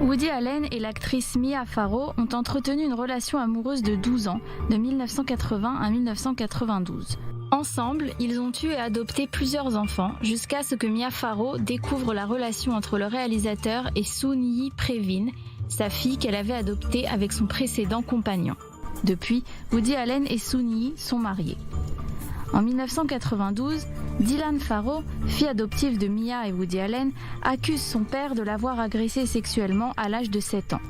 Woody Allen et l'actrice Mia Farrow ont entretenu une relation amoureuse de 12 ans, de 1980 à 1992. Ensemble, ils ont eu et adopté plusieurs enfants, jusqu'à ce que Mia Farrow découvre la relation entre le réalisateur et Soon-Yi Previn, sa fille qu'elle avait adoptée avec son précédent compagnon. Depuis, Woody Allen et Soon-Yi sont mariés. En 1992, Dylan Farrow, fille adoptive de Mia et Woody Allen, accuse son père de l'avoir agressée sexuellement à l'âge de 7 ans.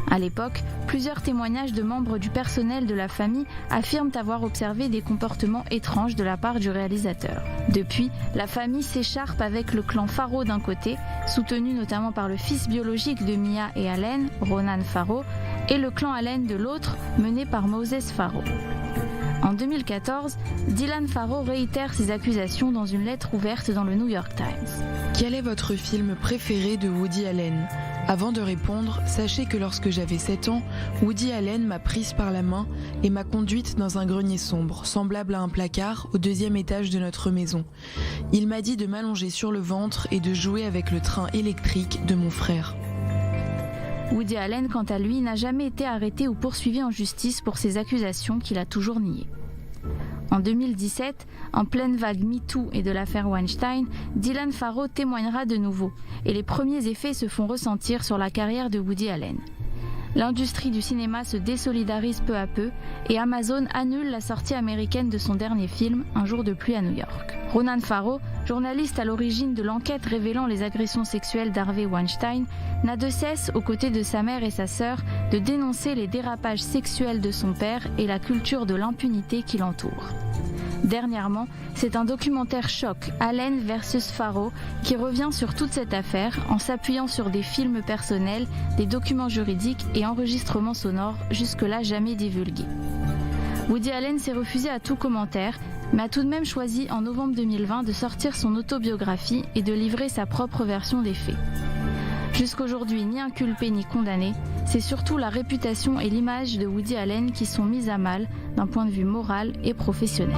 À l'époque, plusieurs témoignages de membres du personnel de la famille affirment avoir observé des comportements étranges de la part du réalisateur. Depuis, la famille s'écharpe avec le clan Farrow d'un côté, soutenu notamment par le fils biologique de Mia et Allen, Ronan Farrow, et le clan Allen de l'autre, mené par Moses Farrow. En 2014, Dylan Farrow réitère ses accusations dans une lettre ouverte dans le New York Times. Quel est votre film préféré de Woody Allen ? Avant de répondre, sachez que lorsque j'avais 7 ans, Woody Allen m'a prise par la main et m'a conduite dans un grenier sombre, semblable à un placard, au 2e étage de notre maison. Il m'a dit de m'allonger sur le ventre et de jouer avec le train électrique de mon frère. Woody Allen, quant à lui, n'a jamais été arrêté ou poursuivi en justice pour ses accusations qu'il a toujours niées. En 2017, en pleine vague MeToo et de l'affaire Weinstein, Dylan Farrow témoignera de nouveau, et les premiers effets se font ressentir sur la carrière de Woody Allen. L'industrie du cinéma se désolidarise peu à peu et Amazon annule la sortie américaine de son dernier film, Un jour de pluie à New York. Ronan Farrow, journaliste à l'origine de l'enquête révélant les agressions sexuelles d'Harvey Weinstein, n'a de cesse, aux côtés de sa mère et sa sœur, de dénoncer les dérapages sexuels de son père et la culture de l'impunité qui l'entoure. Dernièrement, c'est un documentaire choc, Allen vs Farrow, qui revient sur toute cette affaire en s'appuyant sur des films personnels, des documents juridiques et enregistrements sonores jusque-là jamais divulgués. Woody Allen s'est refusé à tout commentaire, mais a tout de même choisi en novembre 2020 de sortir son autobiographie et de livrer sa propre version des faits. Jusqu'aujourd'hui, ni inculpé ni condamné, c'est surtout la réputation et l'image de Woody Allen qui sont mises à mal d'un point de vue moral et professionnel.